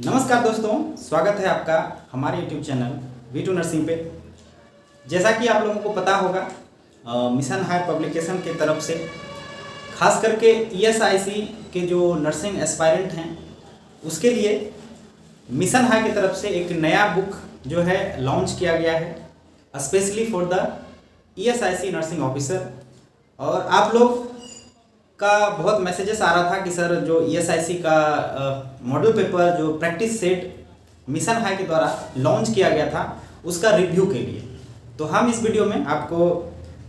नमस्कार दोस्तों, स्वागत है आपका हमारे YouTube चैनल V2 नर्सिंग पे। जैसा कि आप लोगों को पता होगा, मिशन हायर पब्लिकेशन के तरफ से खास करके ESIC के जो नर्सिंग एस्पायरेंट हैं उसके लिए मिशन हायर की तरफ से एक नया बुक जो है लॉन्च किया गया है specially for the ESIC nursing officer. और आप लोग का बहुत मैसेजेस आ रहा था कि सर जो ESIC का मॉडल पेपर जो प्रैक्टिस सेट मिशन हाई के द्वारा लॉन्च किया गया था उसका रिव्यू के लिए, तो हम इस वीडियो में आपको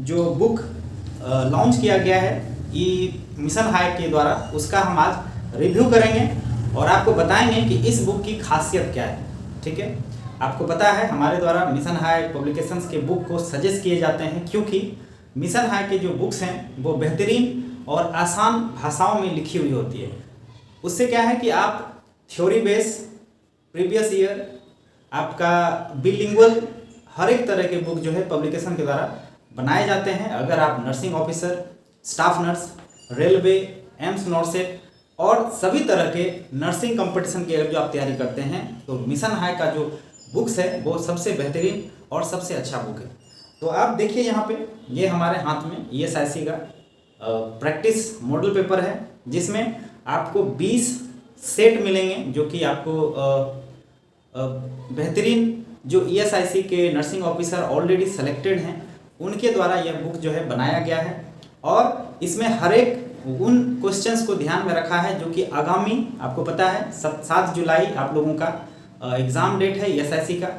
जो बुक लॉन्च किया गया है मिशन हाई के द्वारा उसका हम आज रिव्यू करेंगे और आपको बताएंगे कि इस बुक की खासियत क्या है। ठीक है, आपको पता है हमारे द्वारा मिशन हाई पब्लिकेशंस के बुक को सजेस्ट किए जाते हैं क्योंकि मिशन हाई के जो बुक्स हैं वो बेहतरीन और आसान भाषाओं में लिखी हुई होती है। उससे क्या है कि आप थ्योरी बेस, प्रीवियस ईयर, आपका बिलिंगुअल हर एक तरह के बुक जो है पब्लिकेशन के द्वारा बनाए जाते हैं। अगर आप nursing officer, staff nurse, railway, AIIMS नॉर्सेट और सभी तरह के नर्सिंग कंपटीशन की अगर जो आप तैयारी करते हैं तो मिशन हाई का जो बुक्स है वो सबसे बेहतरीन और सबसे अच्छा बुक है। तो आप देखिए यहाँ पे ये हमारे हाथ में ESIC का प्रैक्टिस मॉडल पेपर है जिसमें आपको 20 सेट मिलेंगे जो कि आपको बेहतरीन जो ESIC के नर्सिंग ऑफिसर ऑलरेडी सेलेक्टेड हैं उनके द्वारा यह बुक जो है बनाया गया है। और इसमें हर एक उन क्वेश्चंस को ध्यान में रखा है जो कि आगामी, आपको पता है 7 जुलाई आप लोगों का एग्ज़ाम डेट है ESIC का,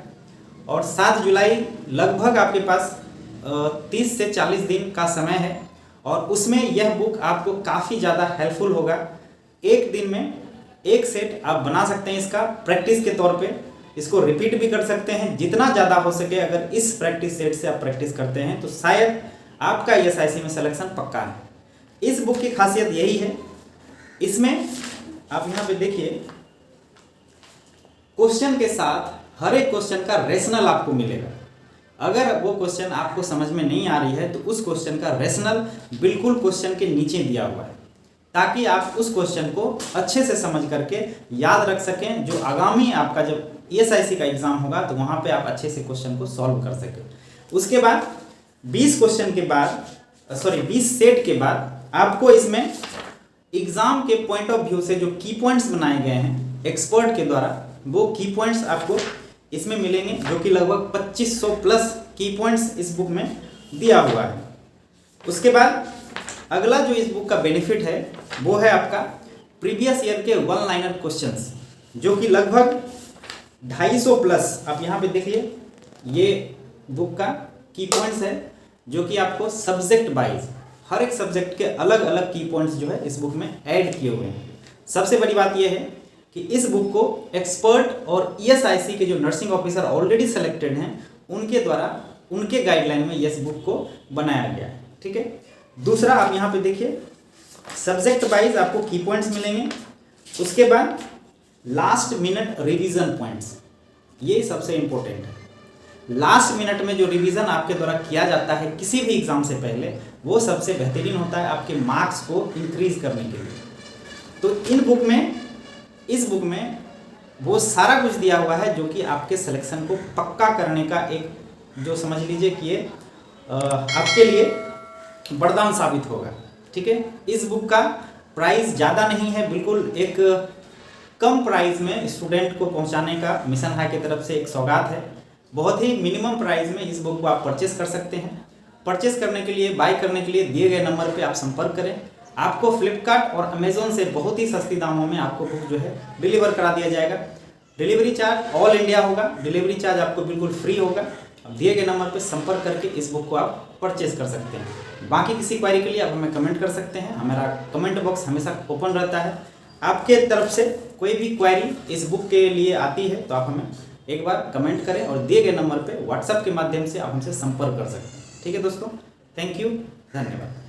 और 7 जुलाई लगभग आपके पास 30 से 40 दिन का समय है और उसमें यह बुक आपको काफ़ी ज़्यादा हेल्पफुल होगा। एक दिन में एक सेट आप बना सकते हैं इसका प्रैक्टिस के तौर पे, इसको रिपीट भी कर सकते हैं जितना ज़्यादा हो सके। अगर इस प्रैक्टिस सेट से आप प्रैक्टिस करते हैं तो शायद आपका ESIC में सिलेक्शन पक्का है। इस बुक की खासियत यही है, इसमें आप यहाँ पे देखिए क्वेश्चन के साथ हर एक क्वेश्चन का रेशनल आपको मिलेगा। अगर वो क्वेश्चन आपको समझ में नहीं आ रही है तो उस क्वेश्चन का रेशनल बिल्कुल क्वेश्चन के नीचे दिया हुआ है ताकि आप उस क्वेश्चन को अच्छे से समझ करके याद रख सकें। जो आगामी आपका जब ESIC का एग्जाम होगा तो वहाँ पे आप अच्छे से क्वेश्चन को सॉल्व कर सकें। उसके बाद 20 सेट के बाद आपको इसमें एग्जाम के पॉइंट ऑफ व्यू से जो की पॉइंट्स बनाए गए हैं एक्सपर्ट के द्वारा, वो की पॉइंट्स आपको इसमें मिलेंगे जो कि लगभग 2500 प्लस की पॉइंट्स इस बुक में दिया हुआ है। उसके बाद अगला जो इस बुक का बेनिफिट है वो है आपका प्रीवियस ईयर के वन लाइनर क्वेश्चंस जो कि लगभग 250 प्लस। आप यहाँ पे देखिए ये बुक का की पॉइंट्स है जो कि आपको सब्जेक्ट वाइज हर एक सब्जेक्ट के अलग अलग की पॉइंट्स जो है इस बुक में ऐड किए हुए हैं। सबसे बड़ी बात यह है कि इस बुक को एक्सपर्ट और ESIC के जो नर्सिंग ऑफिसर ऑलरेडी सेलेक्टेड हैं उनके द्वारा उनके गाइडलाइन में इस बुक को बनाया गया है। ठीक है, दूसरा आप यहाँ पे देखिए सब्जेक्ट वाइज आपको की पॉइंट्स मिलेंगे। उसके बाद लास्ट मिनट रिवीजन पॉइंट्स, ये सबसे इम्पोर्टेंट है। लास्ट मिनट में जो रिवीजन आपके द्वारा किया जाता है किसी भी एग्जाम से पहले वो सबसे बेहतरीन होता है आपके मार्क्स को इंक्रीज करने के लिए। तो इस बुक में वो सारा कुछ दिया हुआ है जो कि आपके सिलेक्शन को पक्का करने का एक, जो समझ लीजिए कि ये आपके लिए वरदान साबित होगा। ठीक है, इस बुक का प्राइस ज़्यादा नहीं है, बिल्कुल एक कम प्राइस में स्टूडेंट को पहुंचाने का मिशन हाई की तरफ से एक सौगात है। बहुत ही मिनिमम प्राइस में इस बुक को आप परचेस कर सकते हैं। परचेस करने के लिए, बाय करने के लिए दिए गए नंबर पे आप संपर्क करें। आपको फ्लिपकार्ट और अमेज़ॉन से बहुत ही सस्ती दामों में आपको बुक जो है डिलीवर करा दिया जाएगा। डिलीवरी चार्ज ऑल इंडिया होगा, डिलीवरी चार्ज आपको बिल्कुल फ्री होगा। अब दिए गए नंबर पर संपर्क करके इस बुक को आप परचेज कर सकते हैं। बाकी किसी क्वारी के लिए आप हमें कमेंट कर सकते हैं, हमारा कमेंट बॉक्स हमेशा ओपन रहता है। आपके तरफ से कोई भी क्वारी इस बुक के लिए आती है तो आप हमें एक बार कमेंट करें और दिए गए नंबर पर व्हाट्सएप के माध्यम से आप हमसे संपर्क कर सकते हैं। ठीक है दोस्तों, थैंक यू, धन्यवाद।